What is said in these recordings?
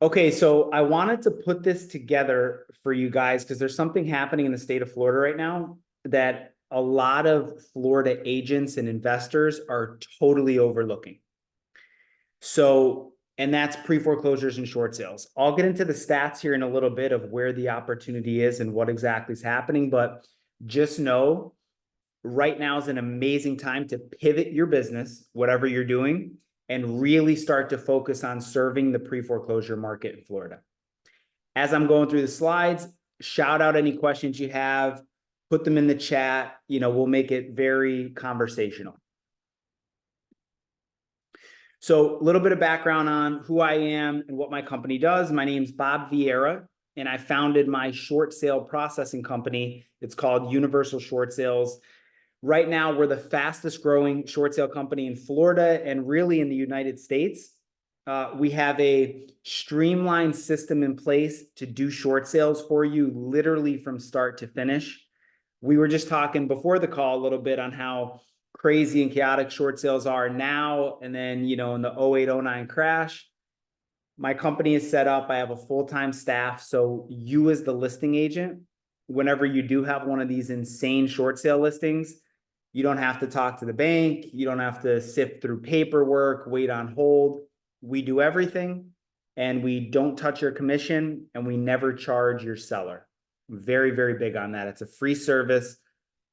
Okay, so I wanted to put this together for you guys because there's something happening in the state of Florida right now that a lot of Florida agents and investors are totally overlooking. So, and that's pre-foreclosures and short sales. I'll get into the stats here in a little bit of where the opportunity is and what exactly is happening, but just know right now is an amazing time to pivot your business, whatever you're doing, and really start to focus on serving the pre-foreclosure market in Florida. As I'm going through the slides, shout out any questions you have, put them in the chat. We'll make it very conversational. So a little bit of background on who I am and what my company does. My name's Bob Vieira, and I founded my short sale processing company. It's called Universal Short Sales. Right now, we're the fastest growing short sale company in Florida and really in the United States. We have a streamlined system in place to do short sales for you, literally from start to finish. We were just talking before the call a little bit on how crazy and chaotic short sales are now. And then, in the 0809 crash, my company is set up. I have a full-time staff. So you as the listing agent, whenever you do have one of these insane short sale listings, you don't have to talk to the bank. You don't have to sift through paperwork, wait on hold. We do everything, and we don't touch your commission, and we never charge your seller. Very, very big on that. It's a free service.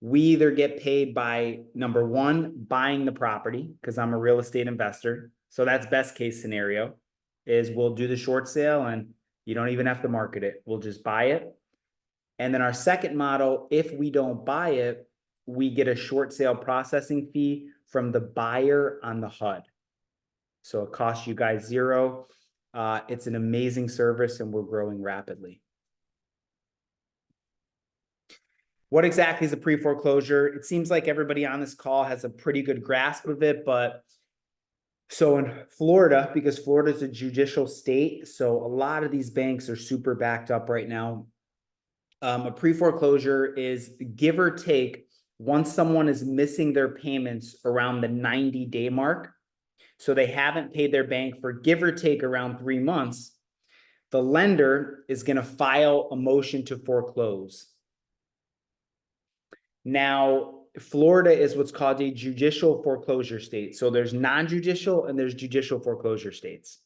We either get paid by, number one, buying the property, because I'm a real estate investor. So that's best case scenario, is we'll do the short sale and you don't even have to market it. We'll just buy it. And then our second model, if we don't buy it, we get a short sale processing fee from the buyer on the HUD. So it costs you guys zero. It's an amazing service and we're growing rapidly. What exactly is a pre-foreclosure? It seems like everybody on this call has a pretty good grasp of it, but so in Florida, because Florida is a judicial state, so a lot of these banks are super backed up right now. A pre-foreclosure is give or take, once someone is missing their payments around the 90-day mark, so they haven't paid their bank for give or take around 3 months, the lender is going to file a motion to foreclose. Now, Florida is what's called a judicial foreclosure state. So there's non-judicial and there's judicial foreclosure states.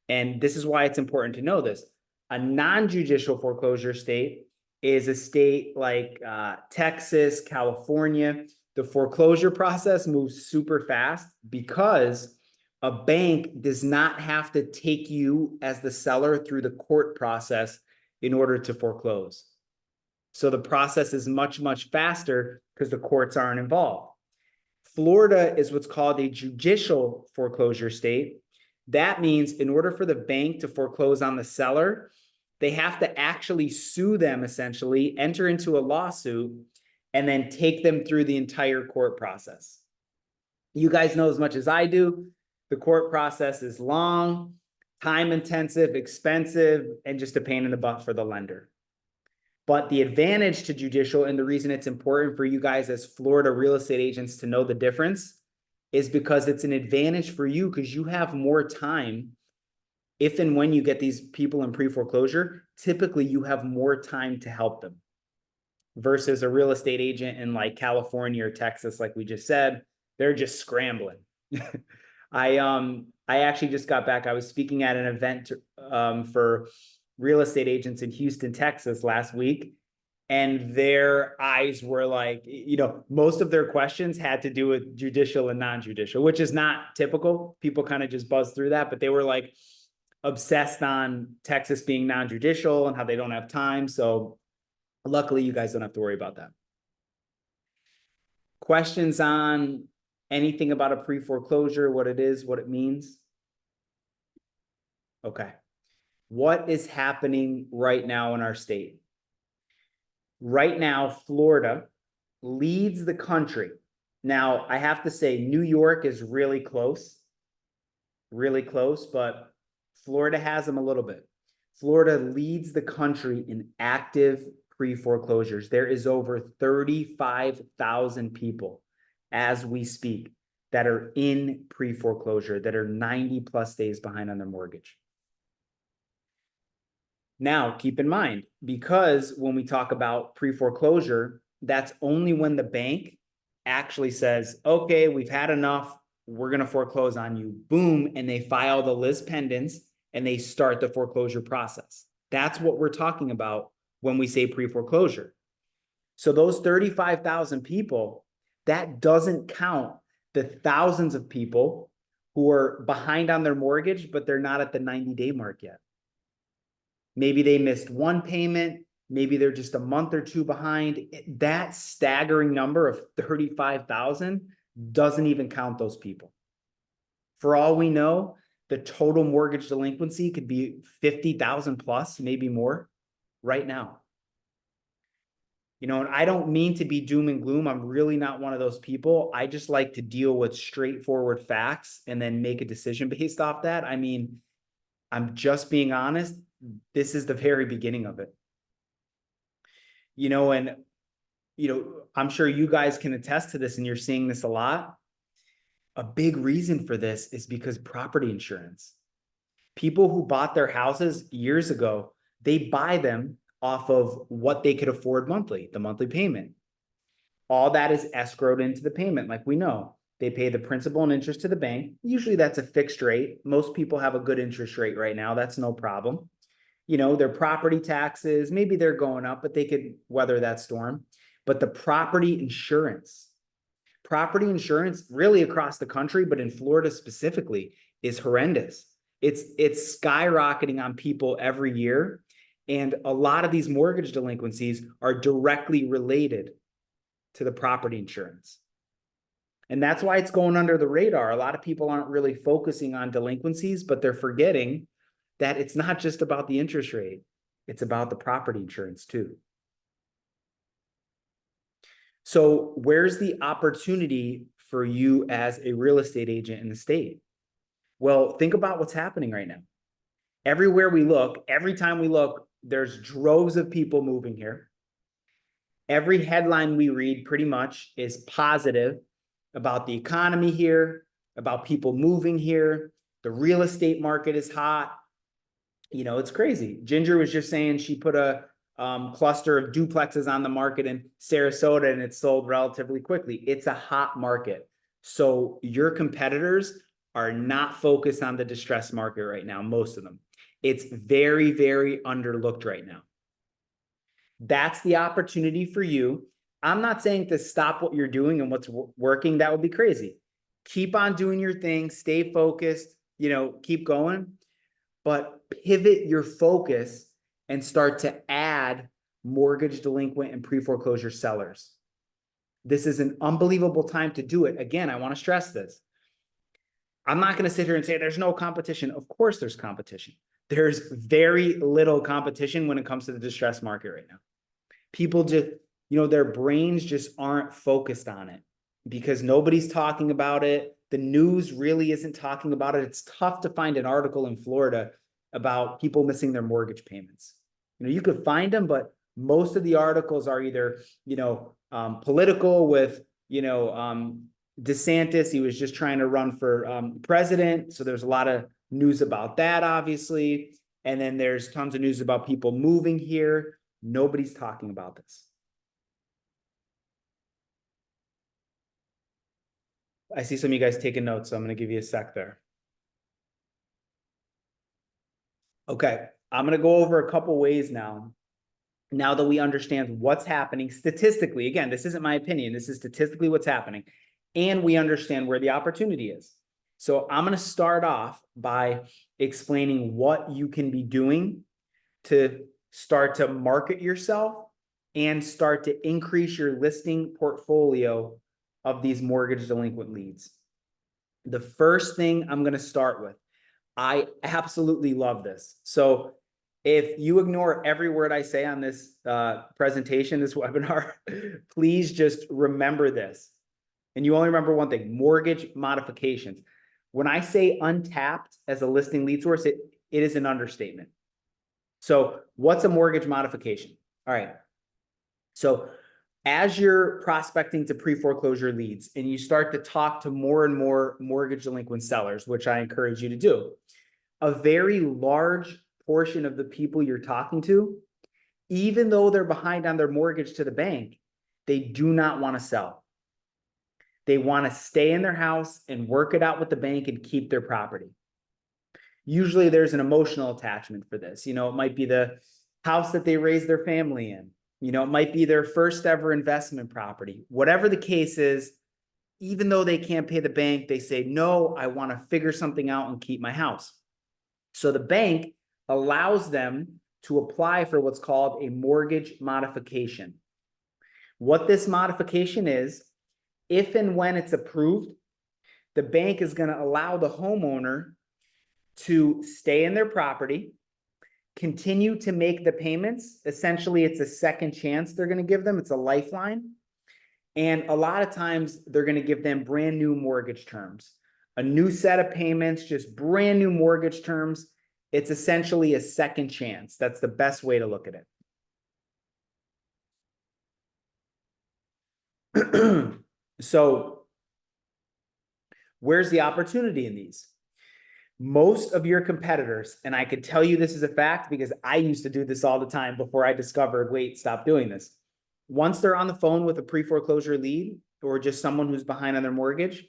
And this is why it's important to know this. A non-judicial foreclosure state is a state like Texas, California. The foreclosure process moves super fast because a bank does not have to take you as the seller through the court process in order to foreclose. So the process is much, much faster because the courts aren't involved. Florida is what's called a judicial foreclosure state. That means in order for the bank to foreclose on the seller, they have to actually sue them, essentially, enter into a lawsuit, and then take them through the entire court process. You guys know as much as I do, the court process is long, time intensive, expensive, and just a pain in the butt for the lender. But the advantage to judicial, and the reason it's important for you guys as Florida real estate agents to know the difference, is because it's an advantage for you because you have more time. If and when you get these people in pre-foreclosure, typically you have more time to help them versus a real estate agent in like California or Texas, like we just said, they're just scrambling. I actually just got back. I was speaking at an event for real estate agents in Houston, Texas last week, and their eyes were like, most of their questions had to do with judicial and non-judicial, which is not typical. People kind of just buzz through that, but they were like obsessed on Texas being non-judicial and how they don't have time. So luckily you guys don't have to worry about that. Questions on anything about a pre-foreclosure, what it is, what it means? Okay. What is happening right now in our state? Right now, Florida leads the country. Now, I have to say, New York is really close, but Florida has them a little bit. Florida leads the country in active pre-foreclosures. There is over 35,000 people as we speak that are in pre-foreclosure, that are 90 plus days behind on their mortgage. Now, keep in mind, because when we talk about pre-foreclosure, that's only when the bank actually says, okay, we've had enough, we're going to foreclose on you. Boom. And they file the lis pendens and they start the foreclosure process. That's what we're talking about when we say pre-foreclosure. So those 35,000 people, that doesn't count the thousands of people who are behind on their mortgage, but they're not at the 90-day mark yet. Maybe they missed one payment. Maybe they're just a month or two behind. That staggering number of 35,000 doesn't even count those people. For all we know, the total mortgage delinquency could be 50,000 plus, maybe more right now. You know, and I don't mean to be doom and gloom. I'm really not one of those people. I just like to deal with straightforward facts and then make a decision based off that. I mean, I'm just being honest. This is the very beginning of it. You know, and, you know, I'm sure you guys can attest to this and you're seeing this a lot. A big reason for this is because property insurance. People who bought their houses years ago, they buy them off of what they could afford monthly, the monthly payment. All that is escrowed into the payment, like we know. They pay the principal and interest to the bank. Usually that's a fixed rate. Most people have a good interest rate right now. That's no problem. You know, their property taxes, maybe they're going up, but they could weather that storm. But the property insurance really across the country, but in Florida specifically, is horrendous. It's skyrocketing on people every year. And a lot of these mortgage delinquencies are directly related to the property insurance. And that's why it's going under the radar. A lot of people aren't really focusing on delinquencies, but they're forgetting that it's not just about the interest rate. It's about the property insurance too. So where's the opportunity for you as a real estate agent in the state? Well, think about what's happening right now. Everywhere we look, every time we look, there's droves of people moving here. Every headline we read pretty much is positive about the economy here, about people moving here. The real estate market is hot. You know, it's crazy. Ginger was just saying she put a cluster of duplexes on the market in Sarasota and it sold relatively quickly. It's a hot market. So your competitors are not focused on the distressed market right now, most of them. It's very, very underlooked right now. That's the opportunity for you. I'm not saying to stop what you're doing and what's working. That would be crazy. Keep on doing your thing, stay focused, you know, keep going, but pivot your focus and start to add mortgage delinquent and pre-foreclosure sellers. This is an unbelievable time to do it. Again, I want to stress this. I'm not going to sit here and say there's no competition. Of course there's competition. There's very little competition when it comes to the distressed market right now. People just, you know, their brains just aren't focused on it because nobody's talking about it. The news really isn't talking about it. It's tough to find an article in Florida about people missing their mortgage payments. You know, you could find them, but most of the articles are either, you know, political with, you know, DeSantis. He was just trying to run for president. So there's a lot of news about that, obviously. And then there's tons of news about people moving here. Nobody's talking about this. I see some of you guys taking notes, so I'm going to give you a sec there. Okay, I'm going to go over a couple ways now that we understand what's happening statistically. Again, this isn't my opinion. This is statistically what's happening. And we understand where the opportunity is. So I'm going to start off by explaining what you can be doing to start to market yourself and start to increase your listing portfolio of these mortgage delinquent leads. The first thing I'm going to start with, I absolutely love this. So if you ignore every word I say on this presentation, this webinar, please just remember this. And you only remember one thing, mortgage modifications. When I say untapped as a listing lead source, it is an understatement. So what's a mortgage modification? All right. So as you're prospecting to pre-foreclosure leads and you start to talk to more and more mortgage delinquent sellers, which I encourage you to do, a very large portion of the people you're talking to, even though they're behind on their mortgage to the bank, they do not want to sell. They want to stay in their house and work it out with the bank and keep their property. Usually there's an emotional attachment for this. It might be the house that they raised their family in. It might be their first ever investment property. Whatever the case is, even though they can't pay the bank, they say, no, I want to figure something out and keep my house. So the bank allows them to apply for what's called a mortgage modification. What this modification is, if and when it's approved, the bank is going to allow the homeowner to stay in their property, continue to make the payments. Essentially, it's a second chance they're going to give them. It's a lifeline. And a lot of times they're going to give them brand new mortgage terms, a new set of payments, just brand new mortgage terms. It's essentially a second chance. That's the best way to look at it. So where's the opportunity in these? Most of your competitors, and I could tell you this is a fact because I used to do this all the time before I discovered, wait, stop doing this. Once they're on the phone with a pre-foreclosure lead or just someone who's behind on their mortgage,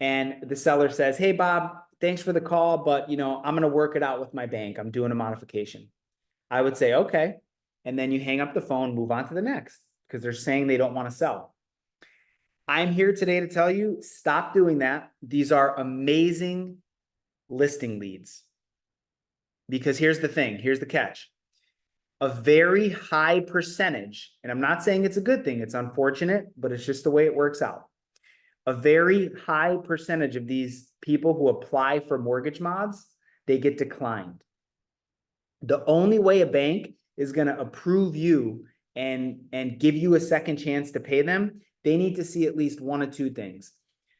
and the seller says, hey, Bob, thanks for the call, but I'm going to work it out with my bank. I'm doing a modification. I would say, okay. And then you hang up the phone, move on to the next, because they're saying they don't want to sell. I'm here today to tell you, stop doing that. These are amazing listing leads. Because here's the thing, here's the catch. A very high percentage, and I'm not saying it's a good thing, it's unfortunate, but it's just the way it works out. A very high percentage of these people who apply for mortgage mods, they get declined. The only way a bank is going to approve you and give you a second chance to pay them, they need to see at least one of two things.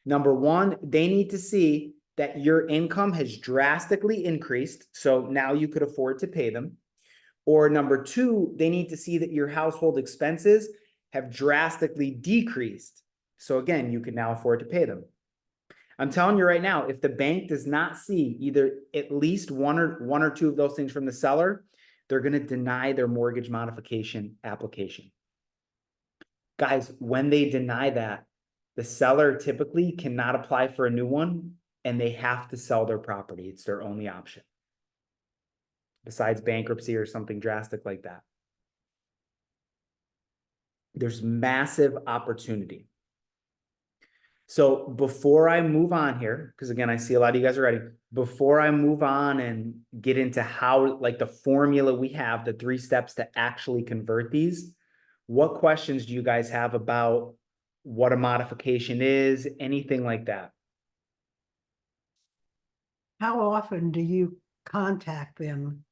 Number one, they need to see that your income has drastically increased, so now you could afford to pay them. Or number two, they need to see that your household expenses have drastically decreased. So again, you can now afford to pay them. I'm telling you right now, if the bank does not see either at least one or two of those things from the seller, they're going to deny their mortgage modification application. Guys, when they deny that, the seller typically cannot apply for a new one and they have to sell their property. It's their only option, besides bankruptcy or something drastic like that. There's massive opportunity. So before I move on here, because again, I see a lot of you guys are ready. Before I move on and get into how, like the formula we have, the 3 steps to actually convert these, what questions do you guys have about what a modification is, anything like that? How often do you contact them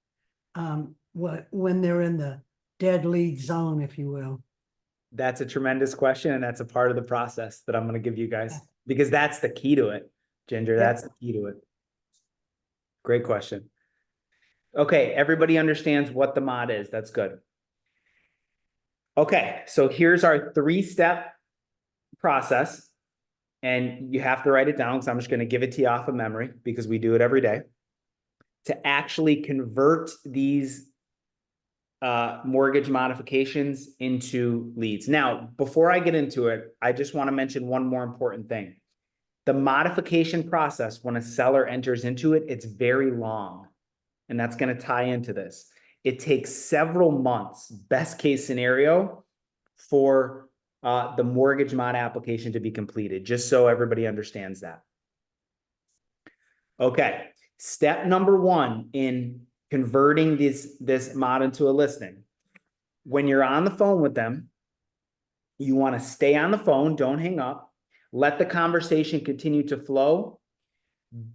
when they're in the dead lead zone, if you will? That's a tremendous question, and that's a part of the process that I'm going to give you guys, because that's the key to it, Ginger. Yep. That's the key to it. Great question. Okay, everybody understands what the mod is. That's good. Okay, so here's our 3-step process, and you have to write it down because I'm just going to give it to you off of memory because we do it every day. To actually convert these mortgage modifications into leads. Now, before I get into it, I just want to mention one more important thing. The modification process, when a seller enters into it, it's very long, and that's going to tie into this. It takes several months, best case scenario, for the mortgage mod application to be completed, just so everybody understands that. Okay, step number 1 in converting this mod into a listing. When you're on the phone with them, you want to stay on the phone, don't hang up, let the conversation continue to flow,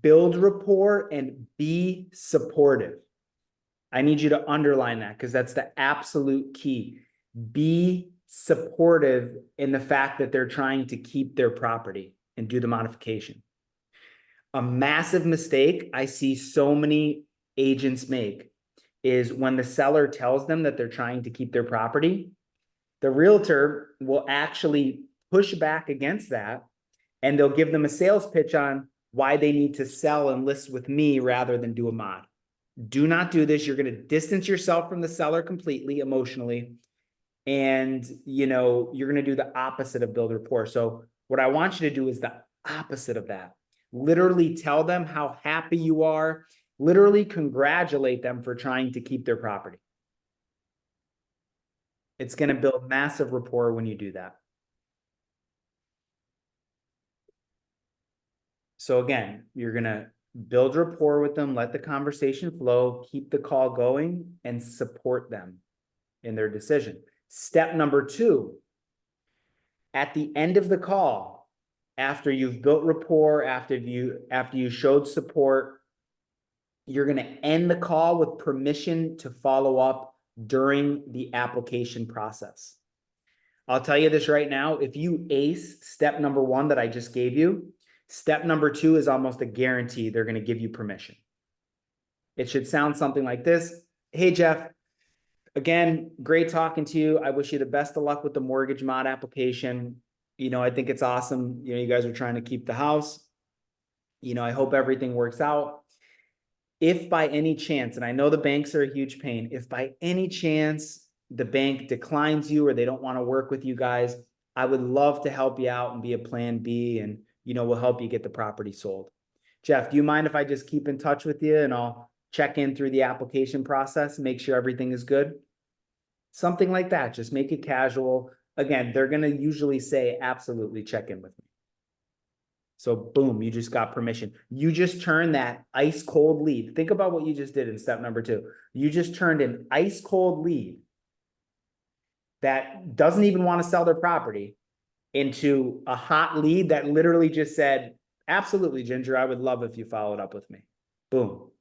build rapport, and be supportive. I need you to underline that because that's the absolute key. Be supportive in the fact that they're trying to keep their property and do the modification. A massive mistake I see so many agents make is when the seller tells them that they're trying to keep their property, the realtor will actually push back against that, and they'll give them a sales pitch on why they need to sell and list with me rather than do a mod. Do not do this. You're going to distance yourself from the seller completely emotionally. And, you know, you're going to do the opposite of build rapport. So what I want you to do is the opposite of that. Literally tell them how happy you are. Literally congratulate them for trying to keep their property. It's going to build massive rapport when you do that. So again, you're going to build rapport with them, let the conversation flow, keep the call going, and support them in their decision. Step number 2, at the end of the call, after you've built rapport, after you showed support, you're going to end the call with permission to follow up during the application process. I'll tell you this right now, if you ace step number 1 that I just gave you, step number 2 is almost a guarantee they're going to give you permission. It should sound something like this. Hey, Jeff, again, great talking to you. I wish you the best of luck with the mortgage mod application. You know, I think it's awesome. You know, you guys are trying to keep the house. You know, I hope everything works out. If by any chance, and I know the banks are a huge pain, if by any chance the bank declines you or they don't want to work with you guys, I would love to help you out and be a plan B, and, you know, we'll help you get the property sold. Jeff, do you mind if I just keep in touch with you and I'll check in through the application process, make sure everything is good? Something like that. Just make it casual. Again, they're going to usually say, absolutely, check in with me. So boom, you just got permission. You just turned that ice cold lead. Think about what you just did in step number 2. You just turned an ice cold lead that doesn't even want to sell their property into a hot lead that literally just said, absolutely, Ginger, I would love if you followed up with me. Boom.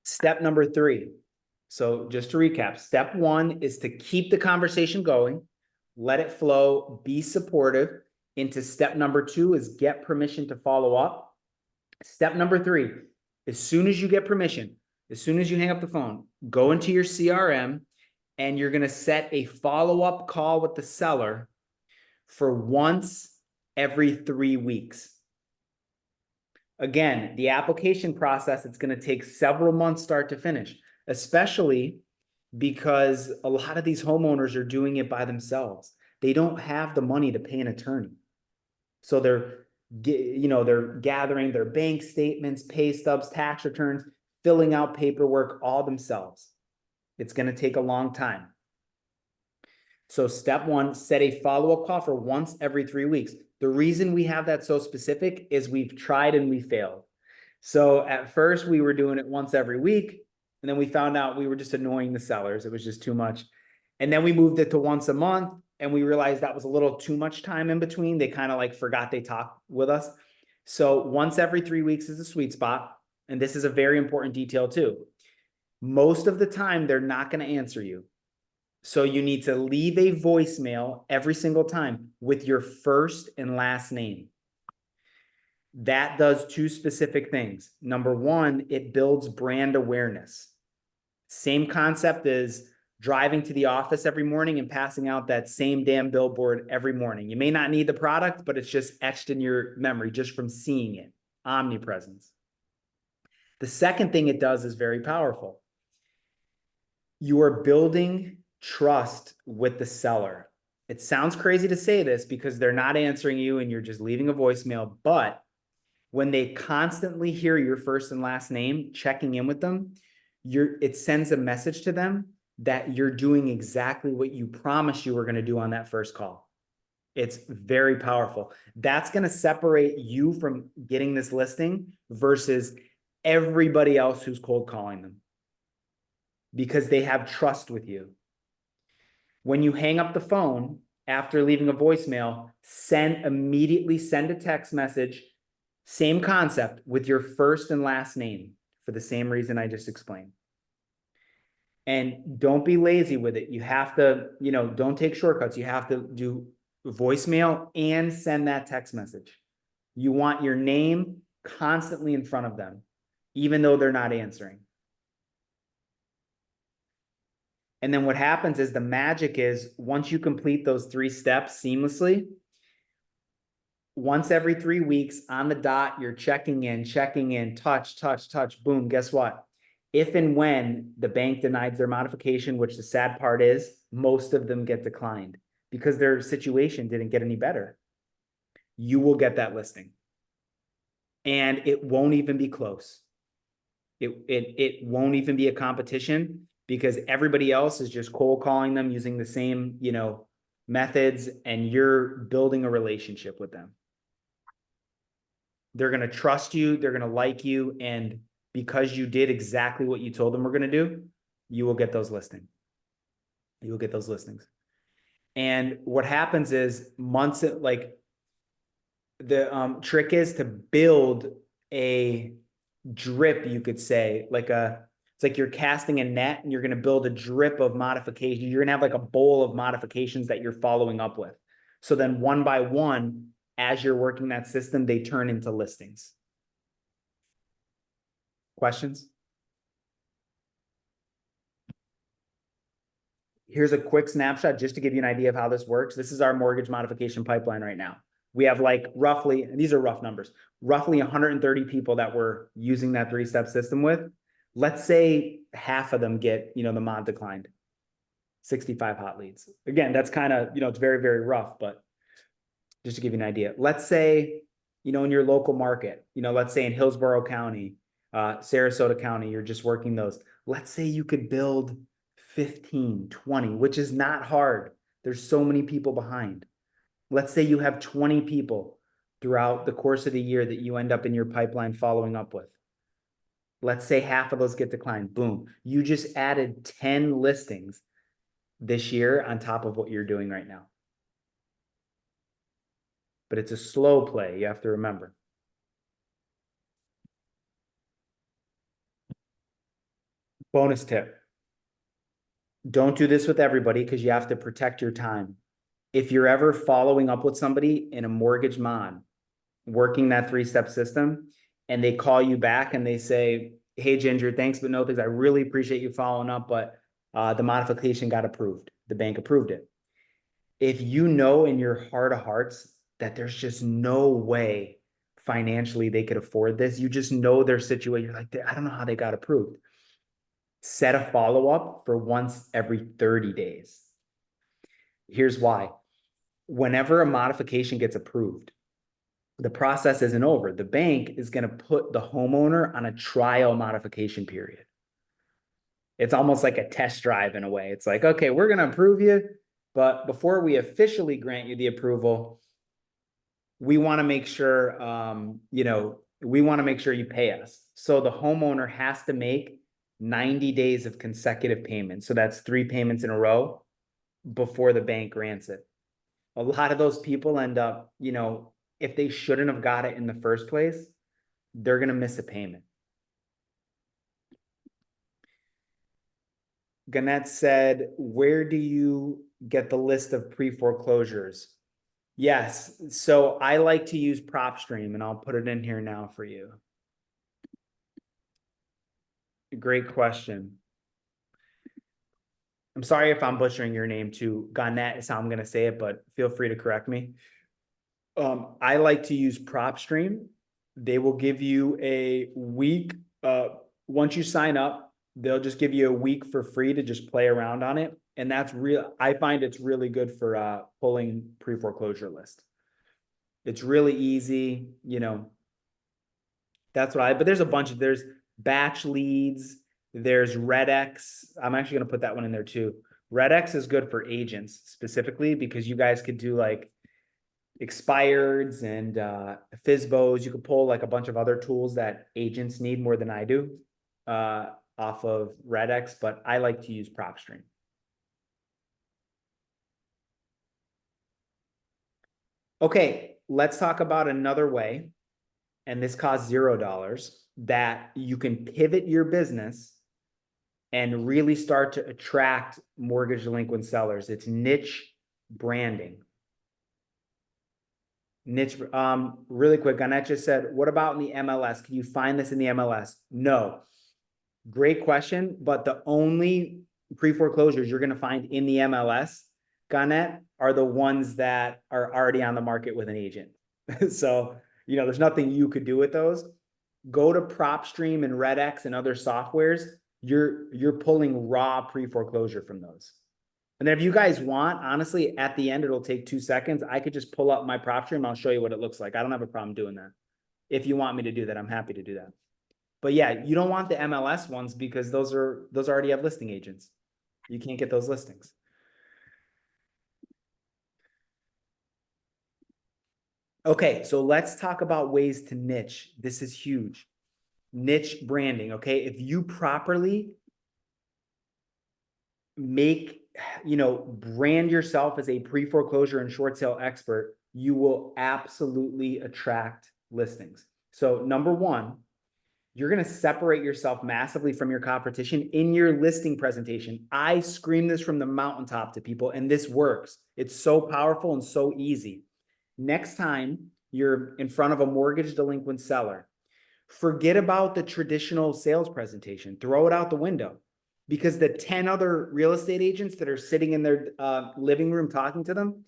Step number 3. So just to recap, step 1 is to keep the conversation going, let it flow, be supportive. Into step number 2 is get permission to follow up. Step number 3, as soon as you get permission, as soon as you hang up the phone, go into your CRM and you're going to set a follow-up call with the seller for once every 3 weeks. Again, the application process, it's going to take several months start to finish, especially because a lot of these homeowners are doing it by themselves. They don't have the money to pay an attorney. So they're gathering their bank statements, pay stubs, tax returns, filling out paperwork all themselves. It's going to take a long time. So step 1, set a follow-up call for once every 3 weeks. The reason we have that so specific is we've tried and we failed. So at first we were doing it once every week, and then we found out we were just annoying the sellers. It was just too much. And then we moved it to once a month, and we realized that was a little too much time in between. They kind of like forgot they talked with us. So once every 3 weeks is a sweet spot. And this is a very important detail too. Most of the time, they're not going to answer you. So you need to leave a voicemail every single time with your first and last name. That does 2 specific things. Number 1, it builds brand awareness. Same concept as driving to the office every morning and passing out that same damn billboard every morning. You may not need the product, but it's just etched in your memory just from seeing it. Omnipresence. The second thing it does is very powerful. You are building trust with the seller. It sounds crazy to say this because they're not answering you and you're just leaving a voicemail, but when they constantly hear your first and last name, checking in with them, it sends a message to them that you're doing exactly what you promised you were going to do on that first call. It's very powerful. That's going to separate you from getting this listing versus everybody else who's cold calling them, because they have trust with you. When you hang up the phone after leaving a voicemail, immediately send a text message, same concept, with your first and last name for the same reason I just explained. And don't be lazy with it. You have to, don't take shortcuts. You have to do voicemail and send that text message. You want your name constantly in front of them, even though they're not answering. And then what happens is the magic is once you complete those 3 steps seamlessly, once every 3 weeks on the dot, you're checking in, touch, boom, guess what? If and when the bank denies their modification, which the sad part is, most of them get declined because their situation didn't get any better. You will get that listing. And it won't even be close. It won't even be a competition because everybody else is just cold calling them using the same, methods, and you're building a relationship with them. They're going to trust you, they're going to like you, and because you did exactly what you told them we're going to do, you will get those listings. You will get those listings. And what happens is the trick is to build a drip, you could say, it's like you're casting a net and you're going to build a drip of modifications. You're going to have like a bowl of modifications that you're following up with. So then one by one, as you're working that system, they turn into listings. Questions? Here's a quick snapshot just to give you an idea of how this works. This is our mortgage modification pipeline right now. We have like roughly, and these are rough numbers, roughly 130 people that we're using that 3-step system with. Let's say half of them get, the mod declined. 65 hot leads. Again, that's kind of, it's very, very rough, but just to give you an idea. Let's say, in your local market, let's say in Hillsborough County, Sarasota County, you're just working those. Let's say you could build 15, 20, which is not hard. There's so many people behind. Let's say you have 20 people throughout the course of the year that you end up in your pipeline following up with. Let's say half of those get declined. Boom. You just added 10 listings this year on top of what you're doing right now. But it's a slow play, you have to remember. Bonus tip. Don't do this with everybody because you have to protect your time. If you're ever following up with somebody in a mortgage mod, working that 3-step system, and they call you back and they say, hey, Ginger, thanks, but no thanks. I really appreciate you following up, but the modification got approved. The bank approved it. If you know in your heart of hearts that there's just no way financially they could afford this, you just know their situation. You're like, I don't know how they got approved. Set a follow-up for once every 30 days. Here's why. Whenever a modification gets approved, the process isn't over. The bank is going to put the homeowner on a trial modification period. It's almost like a test drive in a way. It's like, okay, we're going to approve you, but before we officially grant you the approval, we want to make sure, we want to make sure you pay us. So the homeowner has to make 90 days of consecutive payments. So that's 3 payments in a row before the bank grants it. A lot of those people end up, if they shouldn't have got it in the first place, they're going to miss a payment. Gannett said, where do you get the list of pre-foreclosures? Yes, so I like to use PropStream, and I'll put it in here now for you. Great question. I'm sorry if I'm butchering your name too. Gannett is how I'm going to say it, but feel free to correct me. I like to use PropStream. They will give you a week. Once you sign up, they'll just give you a week for free to just play around on it. And that's real. I find it's really good for pulling pre-foreclosure list. It's really easy, that's but there's a bunch of, there's batch leads, there's RedX. I'm actually going to put that one in there too. RedX is good for agents specifically because you guys could do like expireds and FSBOs. You could pull like a bunch of other tools that agents need more than I do off of RedX, but I like to use PropStream. Okay, let's talk about another way, and this costs $0, that you can pivot your business and really start to attract mortgage delinquent sellers. It's niche branding. Niche, really quick, Annette just said, what about in the MLS? Can you find this in the MLS? No. Great question, but the only pre-foreclosures you're going to find in the MLS, Garnett, are the ones that are already on the market with an agent. So, there's nothing you could do with those. Go to PropStream and RedX and other softwares. You're pulling raw pre-foreclosure from those. And then if you guys want, honestly, at the end, it'll take 2 seconds. I could just pull up my PropStream. I'll show you what it looks like. I don't have a problem doing that. If you want me to do that, I'm happy to do that. But yeah, you don't want the MLS ones because those already have listing agents. You can't get those listings. Okay, so let's talk about ways to niche. This is huge. Niche branding, okay? If you properly brand yourself as a pre-foreclosure and short sale expert, you will absolutely attract listings. So number one, you're going to separate yourself massively from your competition in your listing presentation. I scream this from the mountaintop to people, and this works. It's so powerful and so easy. Next time you're in front of a mortgage delinquent seller, forget about the traditional sales presentation. Throw it out the window, because the 10 other real estate agents that are sitting in their living room talking to them,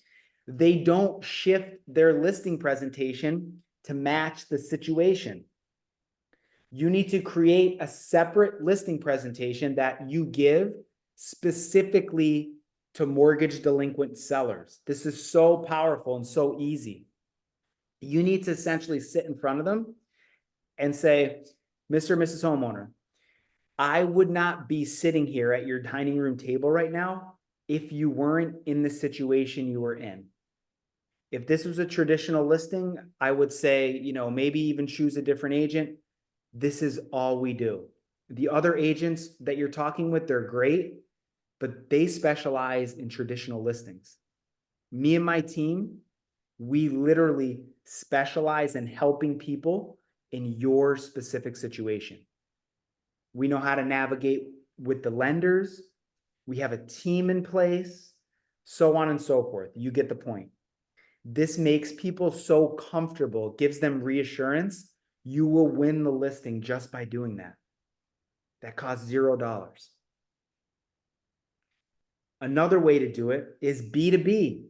they don't shift their listing presentation to match the situation. You need to create a separate listing presentation that you give specifically to mortgage delinquent sellers. This is so powerful and so easy. You need to essentially sit in front of them and say, Mr. and Mrs. Homeowner, I would not be sitting here at your dining room table right now if you weren't in the situation you were in. If this was a traditional listing, I would say, maybe even choose a different agent. This is all we do. The other agents that you're talking with, they're great, but they specialize in traditional listings. Me and my team, we literally specialize in helping people in your specific situation. We know how to navigate with the lenders. We have a team in place, so on and so forth. You get the point. This makes people so comfortable, gives them reassurance. You will win the listing just by doing that. That costs $0. Another way to do it is B2B.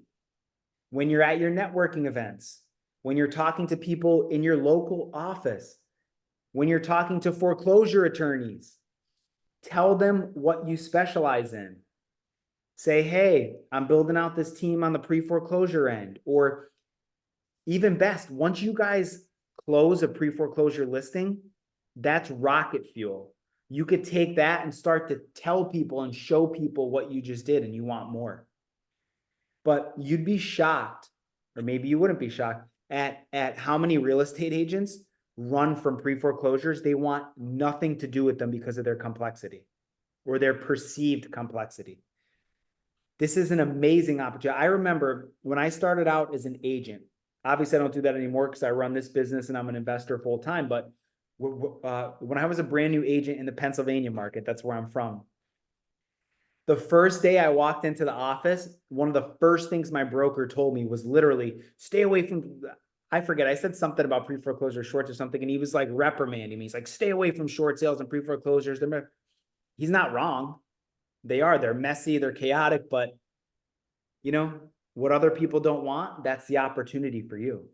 When you're at your networking events, when you're talking to people in your local office, when you're talking to foreclosure attorneys, tell them what you specialize in. Say, hey, I'm building out this team on the pre-foreclosure end. Or even best, once you guys close a pre-foreclosure listing, that's rocket fuel. You could take that and start to tell people and show people what you just did and you want more. But you'd be shocked, or maybe you wouldn't be shocked, at how many real estate agents run from pre-foreclosures. They want nothing to do with them because of their complexity or their perceived complexity. This is an amazing opportunity. I remember when I started out as an agent, obviously I don't do that anymore because I run this business and I'm an investor full time. But when I was a brand new agent in the Pennsylvania market, that's where I'm from. The first day I walked into the office, one of the first things my broker told me was literally, stay away from, I forget, I said something about pre-foreclosure shorts or something, and he was like reprimanding me. He's like, stay away from short sales and pre-foreclosures. He's not wrong. They're messy, they're chaotic, but what other people don't want, that's the opportunity for you.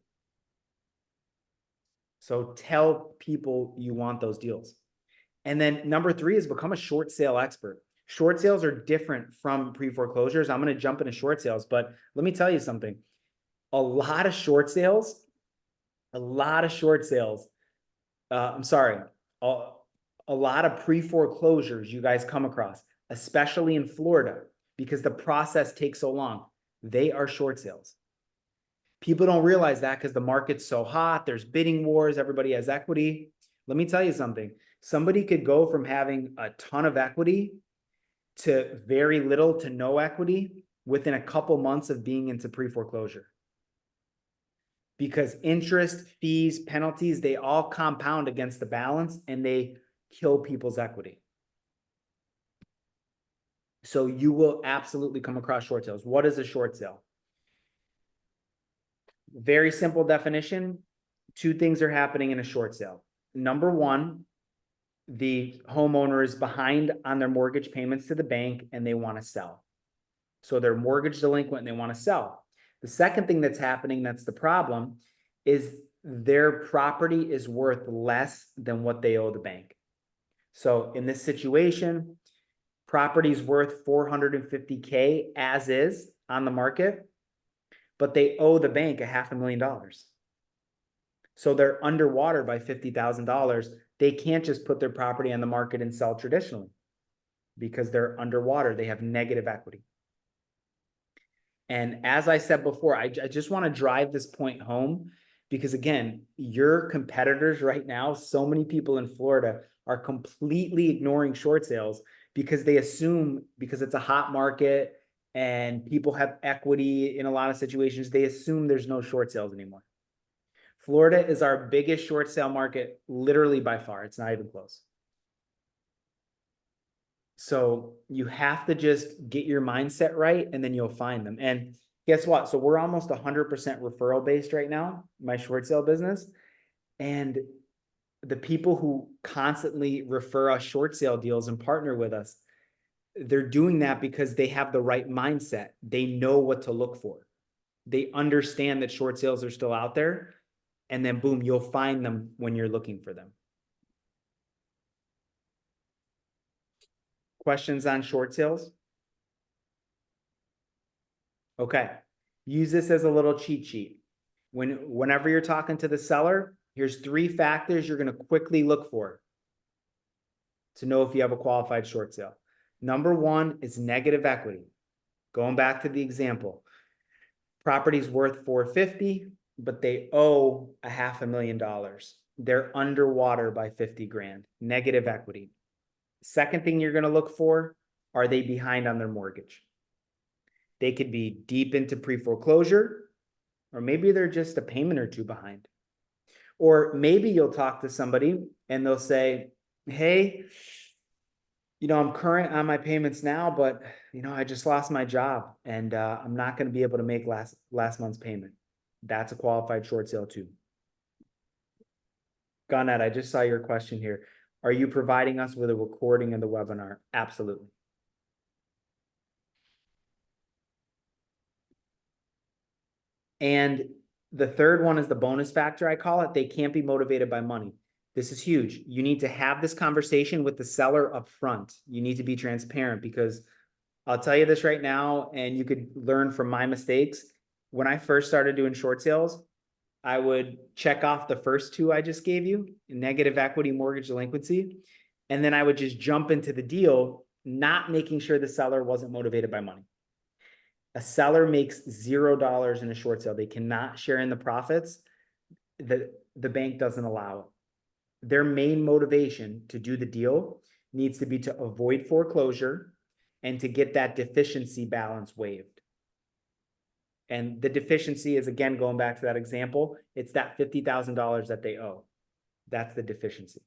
So tell people you want those deals. And then number 3 is become a short sale expert. Short sales are different from pre-foreclosures. I'm going to jump into short sales, but let me tell you something. A lot of short sales, a lot of pre-foreclosures you guys come across, especially in Florida, because the process takes so long. They are short sales. People don't realize that because the market's so hot. There's bidding wars. Everybody has equity. Let me tell you something. Somebody could go from having a ton of equity to very little to no equity within a couple months of being into pre-foreclosure. Because interest, fees, penalties, they all compound against the balance and they kill people's equity. So you will absolutely come across short sales. What is a short sale? Very simple definition. 2 things are happening in a short sale. Number 1, the homeowner is behind on their mortgage payments to the bank and they want to sell. So they're mortgage delinquent and they want to sell. The second thing that's happening, that's the problem, is their property is worth less than what they owe the bank. So in this situation, property's worth 450K as is on the market, but they owe the bank $500,000. So they're underwater by $50,000. They can't just put their property on the market and sell traditionally because they're underwater. They have negative equity. And as I said before, I just want to drive this point home because, again, your competitors right now, so many people in Florida are completely ignoring short sales because they assume, because it's a hot market and people have equity in a lot of situations, they assume there's no short sales anymore. Florida is our biggest short sale market, literally by far. It's not even close. So you have to just get your mindset right, and then you'll find them. And guess what? So we're almost 100% referral based right now, my short sale business. And the people who constantly refer us short sale deals and partner with us, they're doing that because they have the right mindset. They know what to look for. They understand that short sales are still out there. And then boom, you'll find them when you're looking for them. Questions on short sales? Okay. Use this as a little cheat sheet. Whenever you're talking to the seller, here's 3 factors you're going to quickly look for to know if you have a qualified short sale. Number 1 is negative equity. Going back to the example, property's worth $450, but they owe $500,000. They're underwater by 50 grand, negative equity. Second thing you're going to look for, are they behind on their mortgage? They could be deep into pre-foreclosure, or maybe they're just a payment or two behind. Or maybe you'll talk to somebody and they'll say, hey, I'm current on my payments now, but I just lost my job and I'm not going to be able to make last month's payment. That's a qualified short sale too. Garnett, I just saw your question here. Are you providing us with a recording of the webinar? Absolutely. And the third one is the bonus factor, I call it. They can't be motivated by money. This is huge. You need to have this conversation with the seller up front. You need to be transparent because I'll tell you this right now, and you could learn from my mistakes. When I first started doing short sales, I would check off the first 2 I just gave you, negative equity, mortgage delinquency, and then I would just jump into the deal, not making sure the seller wasn't motivated by money. A seller makes $0 in a short sale. They cannot share in the profits. The bank doesn't allow it. Their main motivation to do the deal needs to be to avoid foreclosure and to get that deficiency balance waived. And the deficiency is, again, going back to that example, it's that $50,000 that they owe. That's the deficiency.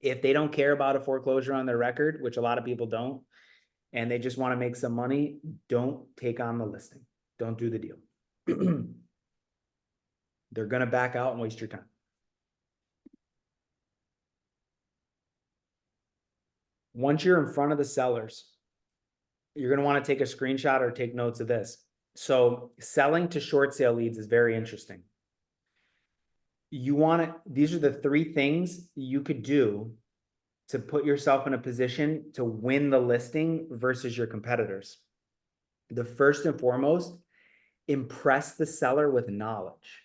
If they don't care about a foreclosure on their record, which a lot of people don't, and they just want to make some money, don't take on the listing. Don't do the deal. They're going to back out and waste your time. Once you're in front of the sellers, you're going to want to take a screenshot or take notes of this. So selling to short sale leads is very interesting. These are the 3 things you could do to put yourself in a position to win the listing versus your competitors. The first and foremost, impress the seller with knowledge.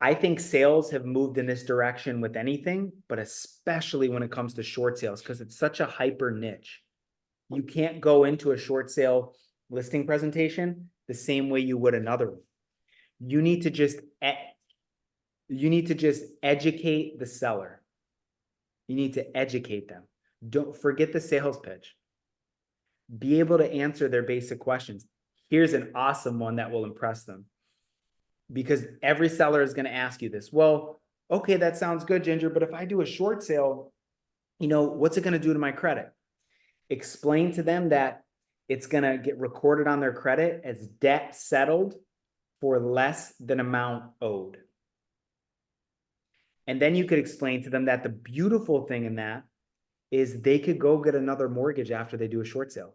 I think sales have moved in this direction with anything, but especially when it comes to short sales, because it's such a hyper niche. You can't go into a short sale listing presentation the same way you would another one. You need to just educate the seller. You need to educate them. Don't forget the sales pitch. Be able to answer their basic questions. Here's an awesome one that will impress them. Because every seller is going to ask you this. Well, okay, that sounds good, Ginger, but if I do a short sale, what's it going to do to my credit? Explain to them that it's going to get recorded on their credit as debt settled for less than amount owed. And then you could explain to them that the beautiful thing in that is they could go get another mortgage after they do a short sale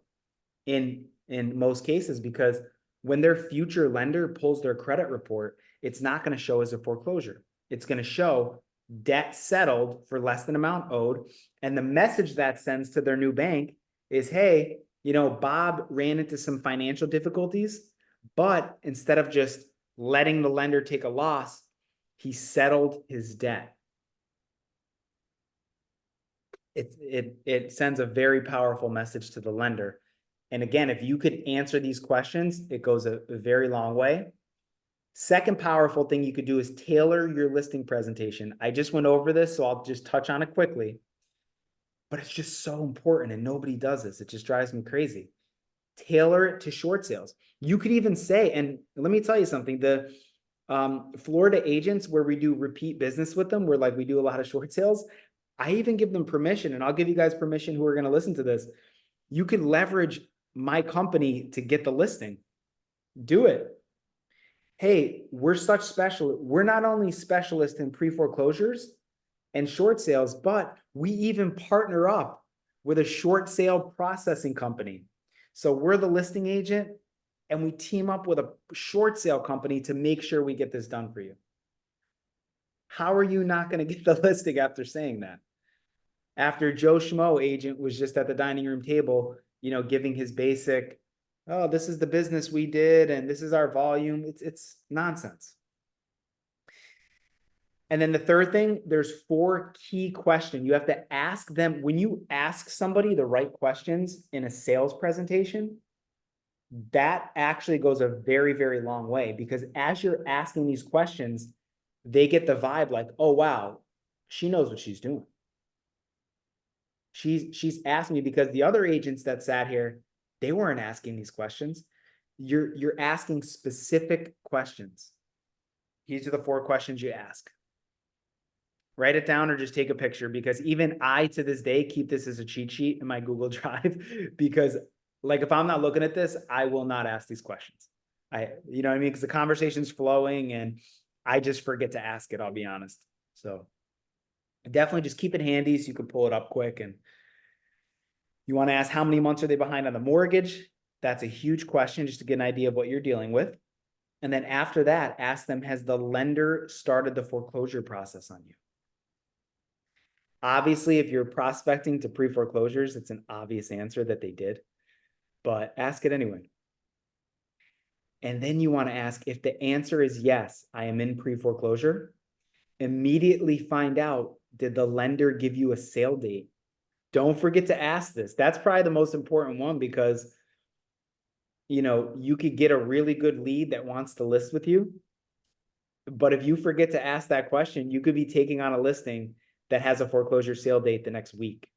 in most cases, because when their future lender pulls their credit report, it's not going to show as a foreclosure. It's going to show debt settled for less than amount owed. And the message that sends to their new bank is, hey, Bob ran into some financial difficulties, but instead of just letting the lender take a loss, he settled his debt. It sends a very powerful message to the lender. And again, if you could answer these questions, it goes a very long way. Second powerful thing you could do is tailor your listing presentation. I just went over this, so I'll just touch on it quickly. But it's just so important, and nobody does this. It just drives me crazy. Tailor it to short sales. You could even say, and let me tell you something, the Florida agents where we do repeat business with them, where like we do a lot of short sales, I even give them permission, and I'll give you guys permission who are going to listen to this. You could leverage my company to get the listing. Do it. Hey, we're not only specialists in pre-foreclosures and short sales, but we even partner up with a short sale processing company. So we're the listing agent and we team up with a short sale company to make sure we get this done for you. How are you not going to get the listing after saying that? After Joe Schmo agent was just at the dining room table, giving his basic, oh, this is the business we did and this is our volume. It's nonsense. And then the third thing, there's 4 key questions. You have to ask them when you ask somebody the right questions in a sales presentation. That actually goes a very, very long way, because as you're asking these questions, they get the vibe like, oh, wow, she knows what she's doing. She's asking me, because the other agents that sat here, they weren't asking these questions. You're asking specific questions. These are the 4 questions you ask. Write it down or just take a picture, because even I, to this day, keep this as a cheat sheet in my Google Drive, because like, if I'm not looking at this, I will not ask these questions. You know what I mean? Because the conversation's flowing and I just forget to ask it, I'll be honest. So definitely just keep it handy so you can pull it up quick. And you want to ask, how many months are they behind on the mortgage? That's a huge question, just to get an idea of what you're dealing with. And then after that, ask them, has the lender started the foreclosure process on you? Obviously, if you're prospecting to pre-foreclosures, it's an obvious answer that they did, but ask it anyway. And then you want to ask, if the answer is yes, I am in pre-foreclosure, immediately find out, did the lender give you a sale date? Don't forget to ask this. That's probably the most important one, because you could get a really good lead that wants to list with you. But if you forget to ask that question, you could be taking on a listing that has a foreclosure sale date the next week.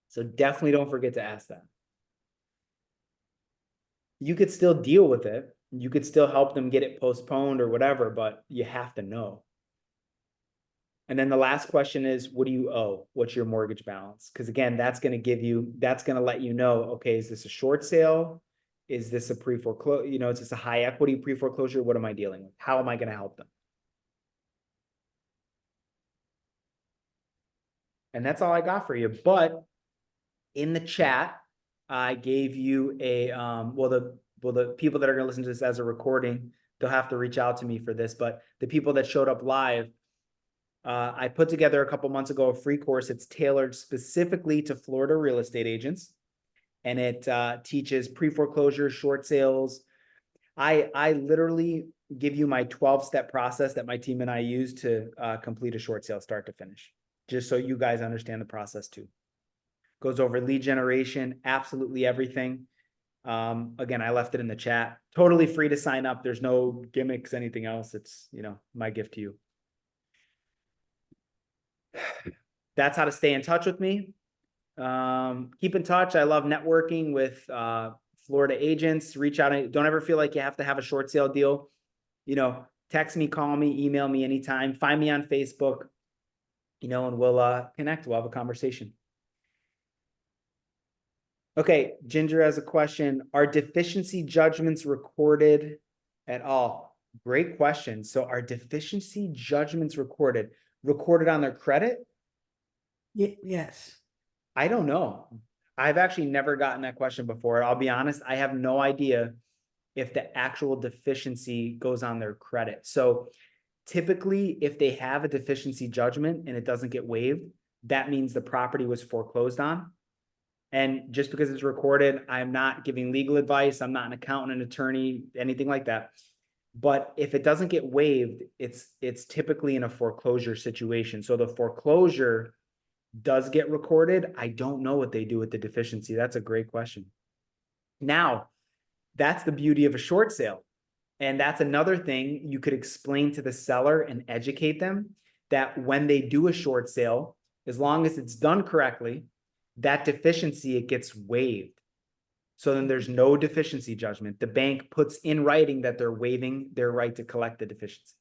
So definitely don't forget to ask that. You could still deal with it. You could still help them get it postponed or whatever, but you have to know. And then the last question is, what do you owe? What's your mortgage balance? Because again, that's going to let you know, okay, is this a short sale? Is this a pre-foreclosure? Is this a high equity pre-foreclosure? What am I dealing with? How am I going to help them? And that's all I got for you. But in the chat, I gave you a, the people that are going to listen to this as a recording, they'll have to reach out to me for this. But the people that showed up live, I put together a couple months ago a free course. It's tailored specifically to Florida real estate agents, and it teaches pre-foreclosure, short sales. I literally give you my 12-step process that my team and I use to complete a short sale start to finish, just so you guys understand the process too. Goes over lead generation, absolutely everything. Again, I left it in the chat. Totally free to sign up. There's no gimmicks, anything else. It's, my gift to you. That's how to stay in touch with me. Keep in touch. I love networking with Florida agents. Reach out. Don't ever feel like you have to have a short sale deal. Text me, call me, email me anytime. Find me on Facebook, and we'll connect. We'll have a conversation. Okay, Ginger has a question. Are deficiency judgments recorded at all? Great question. So are deficiency judgments recorded on their credit? Yes. I don't know. I've actually never gotten that question before. I'll be honest, I have no idea if the actual deficiency goes on their credit. So typically, if they have a deficiency judgment and it doesn't get waived, that means the property was foreclosed on. And just because it's recorded, I'm not giving legal advice. I'm not an accountant, an attorney, anything like that. But if it doesn't get waived, it's typically in a foreclosure situation. So the foreclosure does get recorded. I don't know what they do with the deficiency. That's a great question. Now, that's the beauty of a short sale. And that's another thing you could explain to the seller and educate them that when they do a short sale, as long as it's done correctly, that deficiency, it gets waived. So then there's no deficiency judgment. The bank puts in writing that they're waiving their right to collect the deficiency.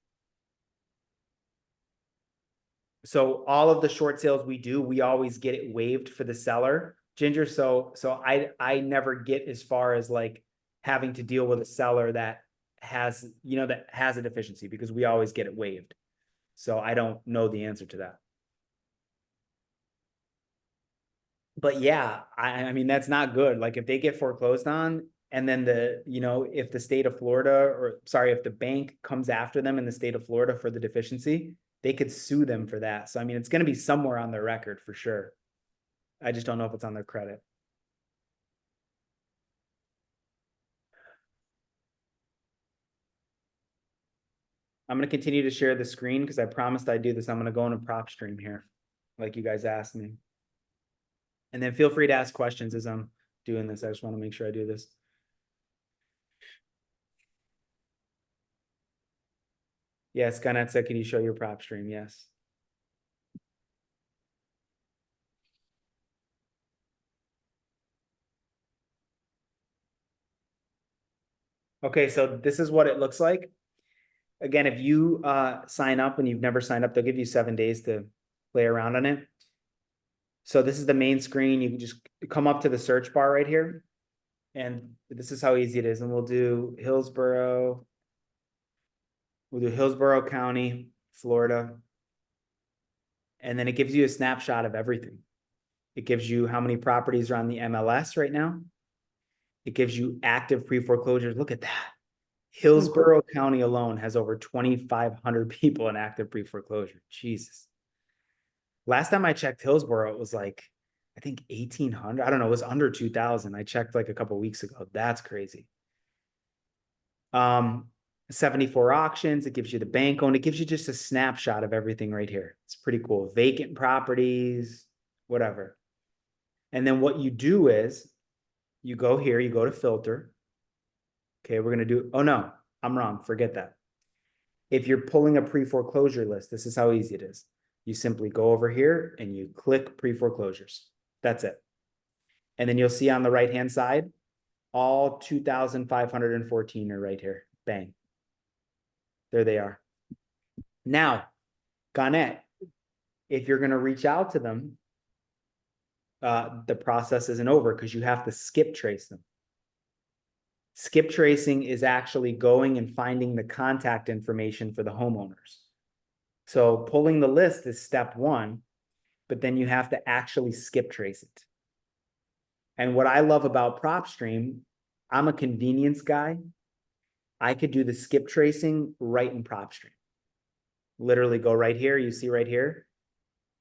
So all of the short sales we do, we always get it waived for the seller, Ginger. So I never get as far as like having to deal with a seller that has, that has a deficiency because we always get it waived. So I don't know the answer to that. But yeah, I mean, that's not good. Like if they get foreclosed on and then if the state of Florida if the bank comes after them in the state of Florida for the deficiency, they could sue them for that. So, I mean, it's going to be somewhere on their record for sure. I just don't know if it's on their credit. I'm going to continue to share the screen because I promised I'd do this. I'm going to go into PropStream here, like you guys asked me. And then feel free to ask questions as I'm doing this. I just want to make sure I do this. Yes, Garnett said, can you show your PropStream? Yes. Okay, so this is what it looks like. Again, if you sign up and you've never signed up, they'll give you 7 days to play around on it. So this is the main screen. You can just come up to the search bar right here. And this is how easy it is. And we'll do Hillsborough. We'll do Hillsborough County, Florida. And then it gives you a snapshot of everything. It gives you how many properties are on the MLS right now. It gives you active pre-foreclosures. Look at that. Hillsborough County alone has over 2,500 people in active pre-foreclosure. Jesus. Last time I checked Hillsborough, it was like, I think 1,800. I don't know. It was under 2,000. I checked like a couple of weeks ago. That's crazy. 74 auctions. It gives you the bank owned. It gives you just a snapshot of everything right here. It's pretty cool. Vacant properties, whatever. And then what you do is you go here, you go to filter. Okay, we're going to do, oh no, I'm wrong. Forget that. If you're pulling a pre-foreclosure list, this is how easy it is. You simply go over here and you click pre-foreclosures. That's it. And then you'll see on the right-hand side, all 2,514 are right here. Bang. There they are. Now, Garnett, if you're going to reach out to them, the process isn't over because you have to skip trace them. Skip tracing is actually going and finding the contact information for the homeowners. So pulling the list is step one, but then you have to actually skip trace it. And what I love about PropStream, I'm a convenience guy. I could do the skip tracing right in PropStream. Literally go right here. You see right here,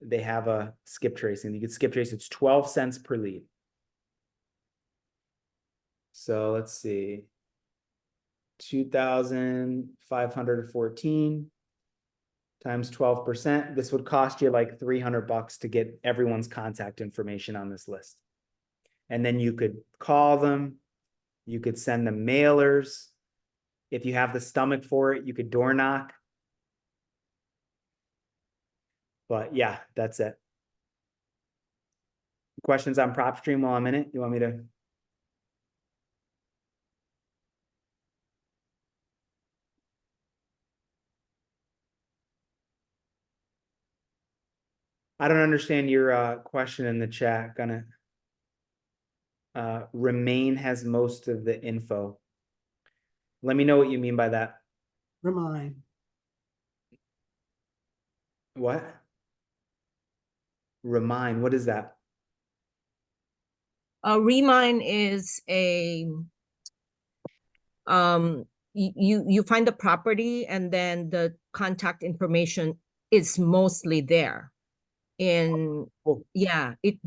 they have a skip tracing. You can skip trace. It's 12 cents per lead. So let's see. 2,514 times 12%. This would cost you like $300 to get everyone's contact information on this list. And then you could call them. You could send them mailers. If you have the stomach for it, you could door knock. But yeah, that's it. Questions on PropStream while I'm in it? You want me to? I don't understand your question in the chat. Gonna Remain has most of the info. Let me know what you mean by that. Remind. What? Remind, what is that? Remine is you find the property and then the contact information is mostly there. Cool. Yeah, it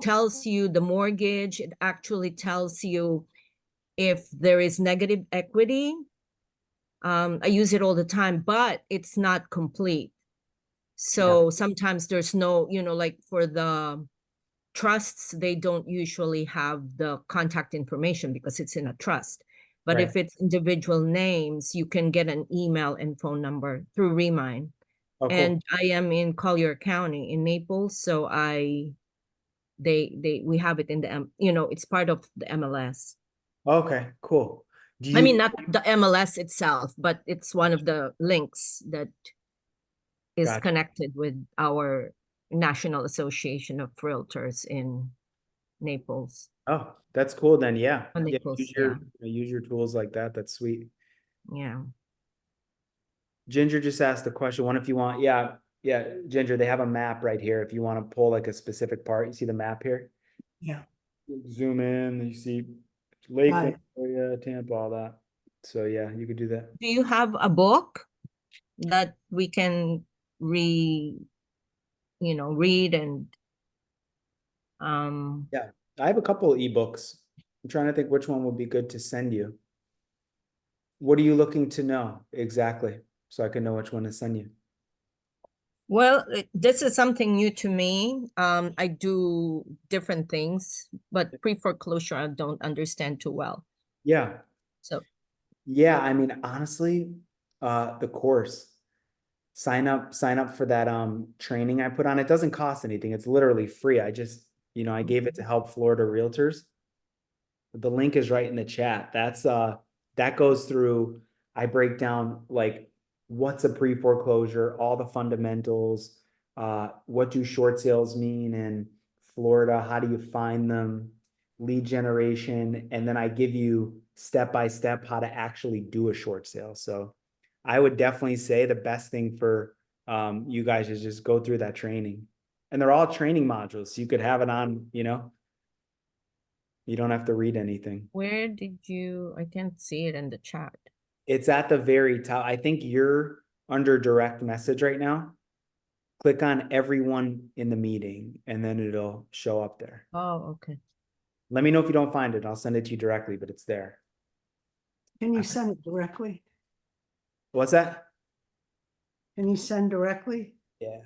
tells you the mortgage. It actually tells you if there is negative equity. I use it all the time, but it's not complete. So sometimes there's no, like for the trusts, they don't usually have the contact information because it's in a trust. But Right. if it's individual names, you can get an email and phone number through Remine. Oh, cool. And I am in Collier County in Naples, so we have it in the it's part of the MLS. Okay, cool. Do I mean, you, not the MLS itself, but it's one of the links that is gotcha. connected with our National Association of Realtors in Naples. Oh, that's cool then. Yeah. On Yeah. Naples, yeah. Use your tools like that. That's sweet. Yeah. Ginger just asked a question. One, if you want, yeah, Ginger, they have a map right here. If you want to pull like a specific part, you see the map here? Yeah, Zoom in, you see got Lakeland it. area, Tampa, all that. So yeah, you could do that. Do you have a book that we can read and Yeah, I have a couple of ebooks. I'm trying to think which one would be good to send you. What are you looking to know exactly? So I can know which one to send you. well, this is something new to me. I do different things, but pre-foreclosure I don't understand too well. Yeah. So Yeah, I mean, honestly, the course, sign up for that training I put on. It doesn't cost anything. It's literally free. I just, I gave it to help Florida realtors. The link is right in the chat. That goes through, I break down like what's a pre-foreclosure, all the fundamentals, what do short sales mean in Florida, how do you find them, lead generation, and then I give you step by step how to actually do a short sale. So I would definitely say the best thing for you guys is just go through that training. And they're all training modules. So you could have it on, you don't have to read anything. where did I can't see it in the chat. It's at the very top. I think you're under direct message right now. Click on everyone in the meeting and then it'll show up there. Oh, okay. Let me know if you don't find it. I'll send it to you directly, but it's there. Can you send it directly? What's that? Can you send directly? Yeah.